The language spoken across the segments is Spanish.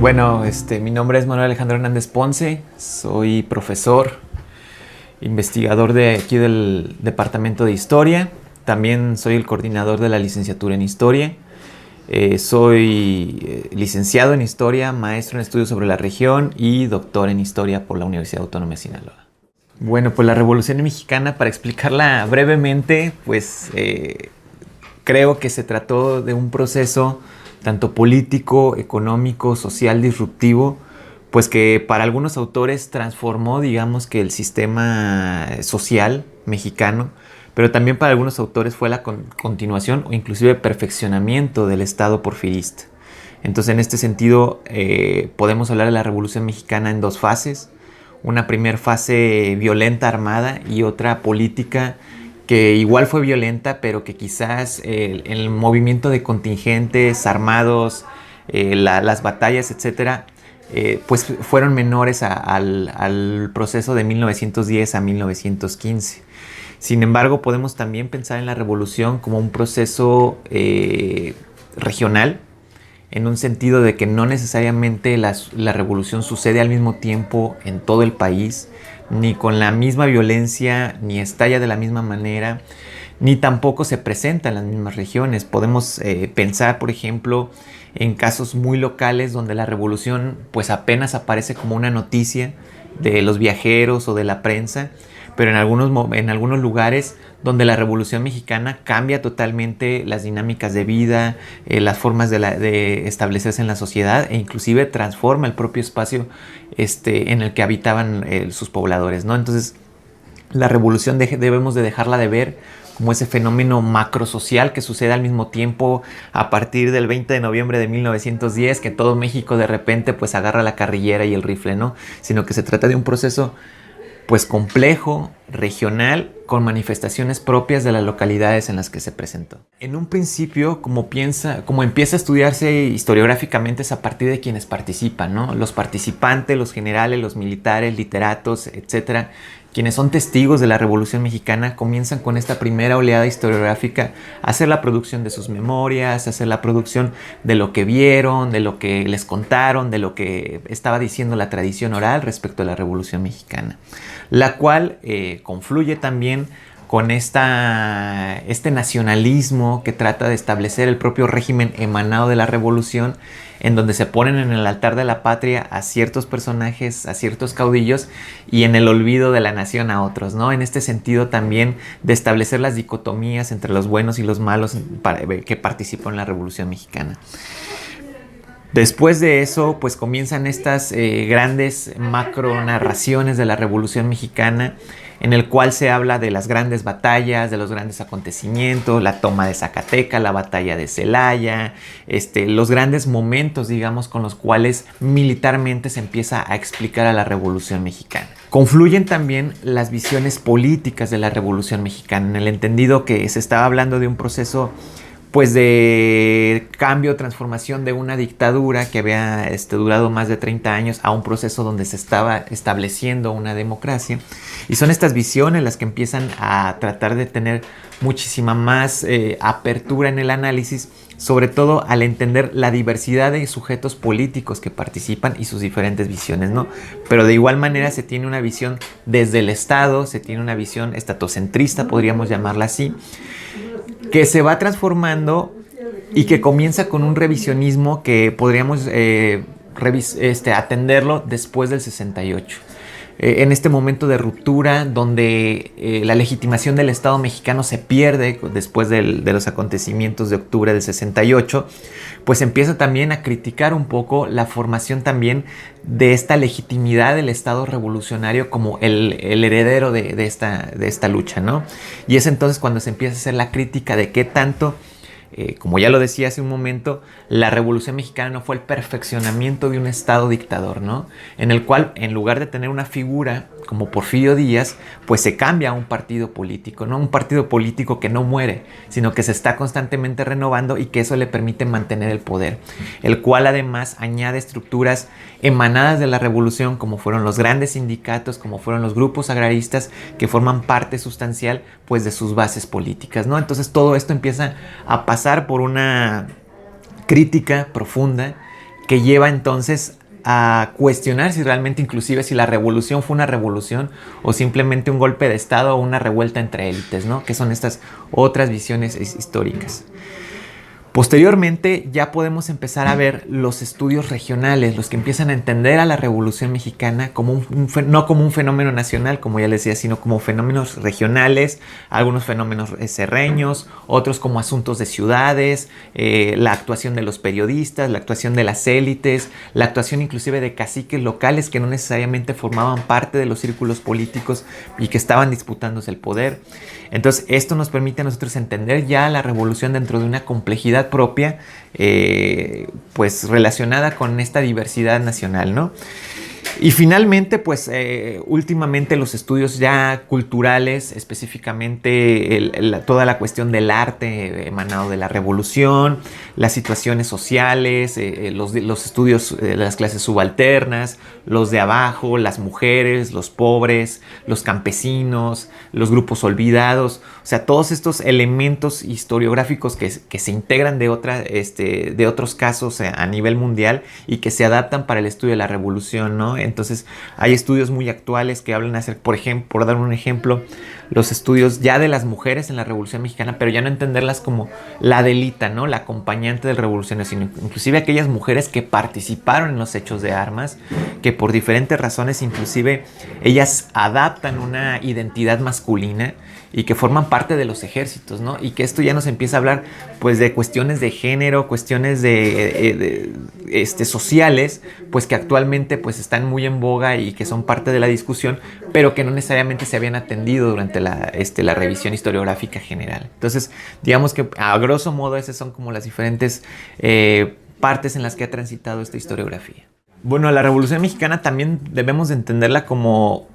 Bueno, mi nombre es Manuel Alejandro Hernández Ponce, soy profesor, investigador de aquí del Departamento de Historia, también soy el coordinador de la licenciatura en Historia, soy licenciado en Historia, maestro en estudios sobre la región y doctor en Historia por la Universidad Autónoma de Sinaloa. Bueno, pues la Revolución Mexicana, para explicarla brevemente, pues creo que se trató de un proceso tanto político, económico, social, disruptivo, pues que para algunos autores transformó, digamos, que el sistema social mexicano, pero también para algunos autores fue la continuación o inclusive perfeccionamiento del Estado porfirista. Entonces, en este sentido, podemos hablar de la Revolución Mexicana en dos fases: una primera fase violenta, armada, y otra política que igual fue violenta, pero que quizás el movimiento de contingentes armados, las batallas, etcétera, pues fueron menores al proceso de 1910 a 1915. Sin embargo, podemos también pensar en la revolución como un proceso regional, en un sentido de que no necesariamente la revolución sucede al mismo tiempo en todo el país, ni con la misma violencia, ni estalla de la misma manera, ni tampoco se presenta en las mismas regiones. Podemos pensar, por ejemplo, en casos muy locales donde la revolución pues apenas aparece como una noticia de los viajeros o de la prensa, pero en algunos lugares donde la Revolución Mexicana cambia totalmente las dinámicas de vida, las formas de establecerse en la sociedad, e inclusive transforma el propio espacio en el que habitaban sus pobladores, ¿no? Entonces, la revolución debemos de dejarla de ver como ese fenómeno macrosocial que sucede al mismo tiempo a partir del 20 de noviembre de 1910, que todo México de repente pues agarra la carrillera y el rifle, ¿no? Sino que se trata de un proceso pues complejo, regional, con manifestaciones propias de las localidades en las que se presentó. En un principio, como empieza a estudiarse historiográficamente, es a partir de quienes participan, ¿no? Los participantes, los generales, los militares, literatos, etcétera, quienes son testigos de la Revolución Mexicana, comienzan con esta primera oleada historiográfica a hacer la producción de sus memorias, a hacer la producción de lo que vieron, de lo que les contaron, de lo que estaba diciendo la tradición oral respecto a la Revolución Mexicana, la cual confluye también con este nacionalismo que trata de establecer el propio régimen emanado de la revolución, en donde se ponen en el altar de la patria a ciertos personajes, a ciertos caudillos, y en el olvido de la nación a otros, ¿no? En este sentido también de establecer las dicotomías entre los buenos y los malos que participan en la Revolución Mexicana. Después de eso, pues comienzan estas grandes macro narraciones de la Revolución Mexicana, en el cual se habla de las grandes batallas, de los grandes acontecimientos, la toma de Zacatecas, la batalla de Celaya, los grandes momentos, digamos, con los cuales militarmente se empieza a explicar a la Revolución Mexicana. Confluyen también las visiones políticas de la Revolución Mexicana, en el entendido que se estaba hablando de un proceso pues de cambio, transformación de una dictadura que había durado más de 30 años a un proceso donde se estaba estableciendo una democracia. Y son estas visiones las que empiezan a tratar de tener muchísima más apertura en el análisis, sobre todo al entender la diversidad de sujetos políticos que participan y sus diferentes visiones, ¿no? Pero de igual manera se tiene una visión desde el Estado, se tiene una visión estatocentrista, podríamos llamarla así, que se va transformando y que comienza con un revisionismo que podríamos atenderlo después del 68. En este momento de ruptura donde la legitimación del Estado mexicano se pierde después de los acontecimientos de octubre del 68, pues empieza también a criticar un poco la formación también de esta legitimidad del Estado revolucionario como el heredero de esta lucha, ¿no? Y es entonces cuando se empieza a hacer la crítica de qué tanto, como ya lo decía hace un momento, la Revolución Mexicana no fue el perfeccionamiento de un Estado dictador, ¿no? En el cual, en lugar de tener una figura como Porfirio Díaz, pues se cambia a un partido político, ¿no? Un partido político que no muere, sino que se está constantemente renovando y que eso le permite mantener el poder, el cual además añade estructuras emanadas de la revolución, como fueron los grandes sindicatos, como fueron los grupos agraristas, que forman parte sustancial pues de sus bases políticas, ¿no? Entonces todo esto empieza a pasar por una crítica profunda que lleva entonces a cuestionar si realmente, inclusive, si la revolución fue una revolución o simplemente un golpe de estado o una revuelta entre élites, ¿no? Que son estas otras visiones históricas. Posteriormente ya podemos empezar a ver los estudios regionales, los que empiezan a entender a la Revolución Mexicana como no como un fenómeno nacional, como ya les decía, sino como fenómenos regionales, algunos fenómenos serreños, otros como asuntos de ciudades, la actuación de los periodistas, la actuación de las élites, la actuación inclusive de caciques locales que no necesariamente formaban parte de los círculos políticos y que estaban disputándose el poder. Entonces esto nos permite a nosotros entender ya la revolución dentro de una complejidad propia, pues relacionada con esta diversidad nacional, ¿no? Y finalmente, pues últimamente los estudios ya culturales, específicamente toda la cuestión del arte emanado de la revolución, las situaciones sociales, los estudios de las clases subalternas, los de abajo, las mujeres, los pobres, los campesinos, los grupos olvidados, o sea, todos estos elementos historiográficos que se integran de otros casos a nivel mundial y que se adaptan para el estudio de la revolución, ¿no? Entonces hay estudios muy actuales que hablan acerca, por ejemplo, por dar un ejemplo, los estudios ya de las mujeres en la Revolución Mexicana, pero ya no entenderlas como la delita, ¿no? La acompañante del revolucionario, sino inclusive aquellas mujeres que participaron en los hechos de armas, que por diferentes razones inclusive ellas adaptan una identidad masculina y que forman parte de los ejércitos, ¿no? Y que esto ya nos empieza a hablar, pues, de cuestiones de género, cuestiones sociales, pues, que actualmente, pues, están muy en boga y que son parte de la discusión, pero que no necesariamente se habían atendido durante la revisión historiográfica general. Entonces, digamos que, a grosso modo, esas son como las diferentes partes en las que ha transitado esta historiografía. Bueno, la Revolución Mexicana también debemos de entenderla como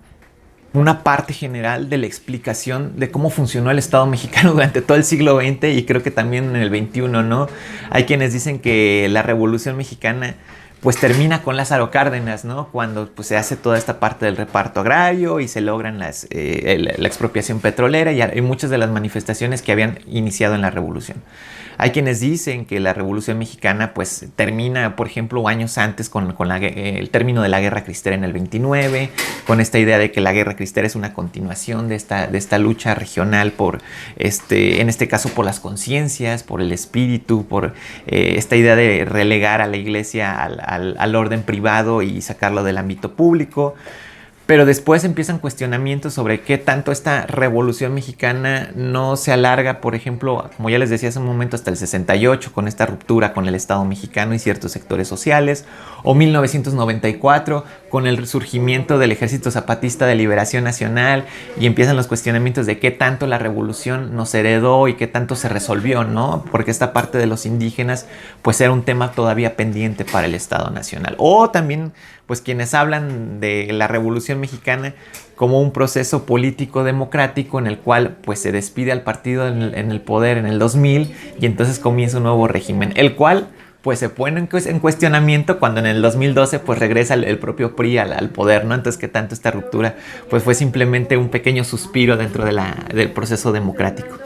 una parte general de la explicación de cómo funcionó el Estado mexicano durante todo el siglo XX y creo que también en el XXI, ¿no? Hay quienes dicen que la Revolución Mexicana pues termina con Lázaro Cárdenas, ¿no? Cuando pues, se hace toda esta parte del reparto agrario y se logran la expropiación petrolera y muchas de las manifestaciones que habían iniciado en la Revolución. Hay quienes dicen que la Revolución Mexicana pues termina, por ejemplo, años antes con el término de la Guerra Cristera en el 29, con esta idea de que la Guerra Cristera es una continuación de esta lucha regional por, en este caso, por las conciencias, por el espíritu, por esta idea de relegar a la iglesia al orden privado y sacarlo del ámbito público. Pero después empiezan cuestionamientos sobre qué tanto esta revolución mexicana no se alarga, por ejemplo, como ya les decía hace un momento, hasta el 68, con esta ruptura con el Estado mexicano y ciertos sectores sociales, o 1994, con el surgimiento del Ejército Zapatista de Liberación Nacional, y empiezan los cuestionamientos de qué tanto la revolución nos heredó y qué tanto se resolvió, ¿no? Porque esta parte de los indígenas, pues era un tema todavía pendiente para el Estado Nacional. O también, pues quienes hablan de la Revolución Mexicana como un proceso político democrático en el cual pues se despide al partido en el poder en el 2000 y entonces comienza un nuevo régimen, el cual pues se pone en cuestionamiento cuando en el 2012 pues regresa el propio PRI al poder, ¿no? Entonces, que tanto esta ruptura pues fue simplemente un pequeño suspiro dentro del proceso democrático.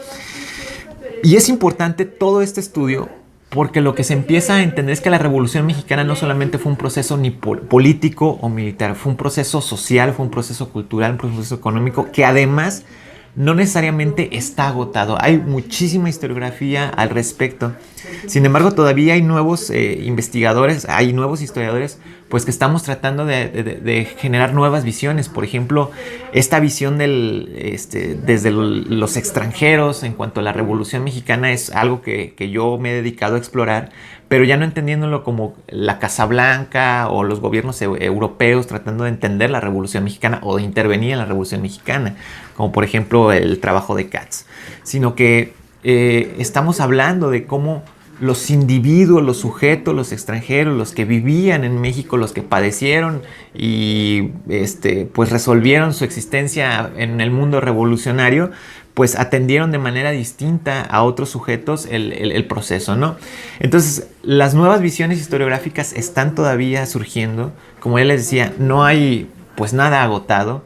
Y es importante todo este estudio porque lo que se empieza a entender es que la Revolución Mexicana no solamente fue un proceso ni político o militar, fue un proceso social, fue un proceso cultural, un proceso económico que además no necesariamente está agotado. Hay muchísima historiografía al respecto. Sin embargo, todavía hay nuevos investigadores, hay nuevos historiadores, pues que estamos tratando de generar nuevas visiones. Por ejemplo, esta visión desde los extranjeros en cuanto a la Revolución Mexicana es algo que yo me he dedicado a explorar, pero ya no entendiéndolo como la Casa Blanca o los gobiernos europeos tratando de entender la Revolución Mexicana o de intervenir en la Revolución Mexicana, como por ejemplo el trabajo de Katz, sino que estamos hablando de cómo los individuos, los sujetos, los extranjeros, los que vivían en México, los que padecieron y pues resolvieron su existencia en el mundo revolucionario, pues atendieron de manera distinta a otros sujetos el proceso, ¿no? Entonces, las nuevas visiones historiográficas están todavía surgiendo. Como ya les decía, no hay pues nada agotado.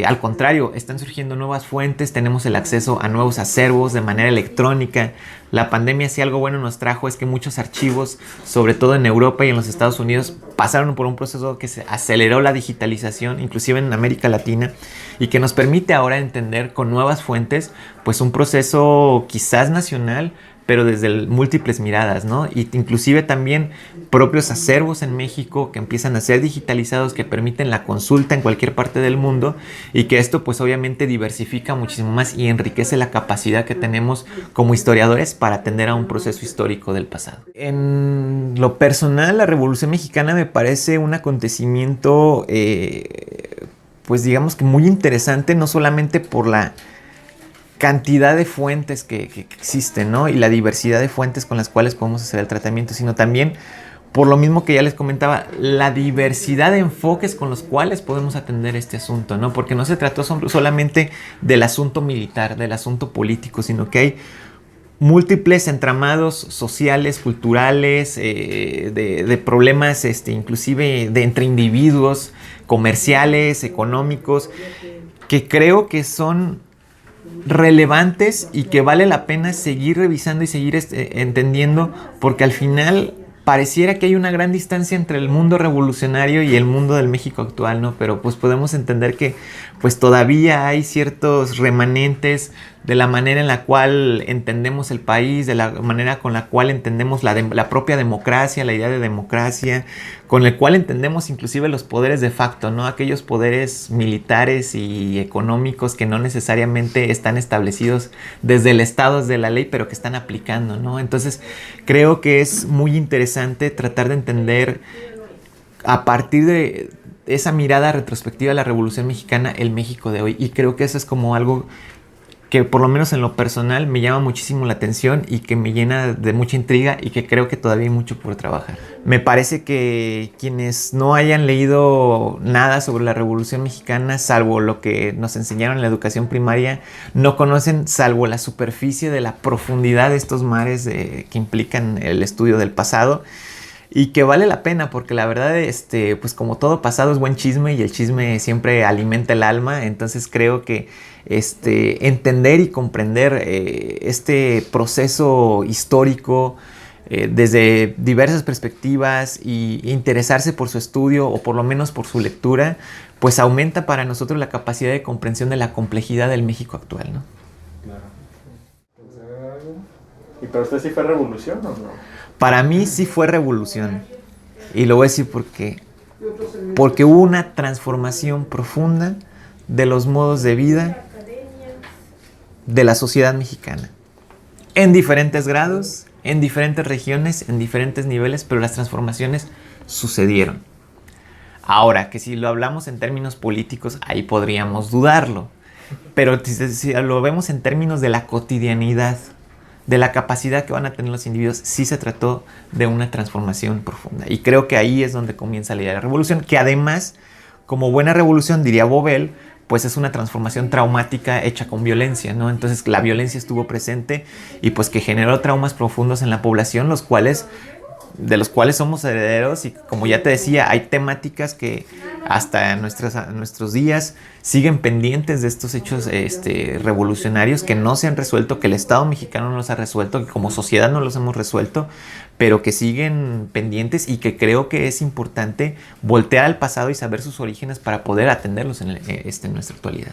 Al contrario, están surgiendo nuevas fuentes, tenemos el acceso a nuevos acervos de manera electrónica. La pandemia, si algo bueno nos trajo, es que muchos archivos, sobre todo en Europa y en los Estados Unidos, pasaron por un proceso que se aceleró la digitalización, inclusive en América Latina, y que nos permite ahora entender con nuevas fuentes, pues un proceso quizás nacional, pero desde múltiples miradas, ¿no? Y inclusive también propios acervos en México que empiezan a ser digitalizados, que permiten la consulta en cualquier parte del mundo, y que esto pues obviamente diversifica muchísimo más y enriquece la capacidad que tenemos como historiadores para atender a un proceso histórico del pasado. En lo personal, la Revolución Mexicana me parece un acontecimiento pues digamos que muy interesante, no solamente por la cantidad de fuentes que existen, ¿no? Y la diversidad de fuentes con las cuales podemos hacer el tratamiento, sino también por lo mismo que ya les comentaba, la diversidad de enfoques con los cuales podemos atender este asunto, ¿no? Porque no se trató solamente del asunto militar, del asunto político, sino que hay múltiples entramados sociales, culturales, de problemas, inclusive de entre individuos, comerciales, económicos, que creo que son relevantes y que vale la pena seguir revisando y seguir entendiendo, porque al final pareciera que hay una gran distancia entre el mundo revolucionario y el mundo del México actual, ¿no? Pero pues podemos entender que pues todavía hay ciertos remanentes de la manera en la cual entendemos el país, de la manera con la cual entendemos la propia democracia, la idea de democracia, con el cual entendemos inclusive los poderes de facto, ¿no? Aquellos poderes militares y económicos que no necesariamente están establecidos desde el Estado, desde la ley, pero que están aplicando, ¿no? Entonces creo que es muy interesante tratar de entender a partir de esa mirada retrospectiva de la Revolución Mexicana el México de hoy, y creo que eso es como algo que por lo menos en lo personal me llama muchísimo la atención y que me llena de mucha intriga, y que creo que todavía hay mucho por trabajar. Me parece que quienes no hayan leído nada sobre la Revolución Mexicana, salvo lo que nos enseñaron en la educación primaria, no conocen salvo la superficie de la profundidad de estos mares que implican el estudio del pasado. Y que vale la pena, porque la verdad, pues como todo pasado es buen chisme, y el chisme siempre alimenta el alma. Entonces creo que entender y comprender este proceso histórico desde diversas perspectivas, y interesarse por su estudio, o por lo menos por su lectura, pues aumenta para nosotros la capacidad de comprensión de la complejidad del México actual, ¿no? Claro. ¿Y para usted sí fue revolución o no? Para mí sí fue revolución, y lo voy a decir porque hubo una transformación profunda de los modos de vida de la sociedad mexicana, en diferentes grados, en diferentes regiones, en diferentes niveles, pero las transformaciones sucedieron. Ahora, que si lo hablamos en términos políticos, ahí podríamos dudarlo, pero si lo vemos en términos de la cotidianidad, de la capacidad que van a tener los individuos, sí se trató de una transformación profunda. Y creo que ahí es donde comienza la idea de la revolución, que además, como buena revolución, diría Bobel, pues es una transformación traumática hecha con violencia, ¿no? Entonces la violencia estuvo presente, y pues que generó traumas profundos en la población, de los cuales somos herederos. Y como ya te decía, hay temáticas que hasta nuestros días siguen pendientes de estos hechos revolucionarios, que no se han resuelto, que el Estado mexicano no los ha resuelto, que como sociedad no los hemos resuelto, pero que siguen pendientes, y que creo que es importante voltear al pasado y saber sus orígenes para poder atenderlos en nuestra actualidad.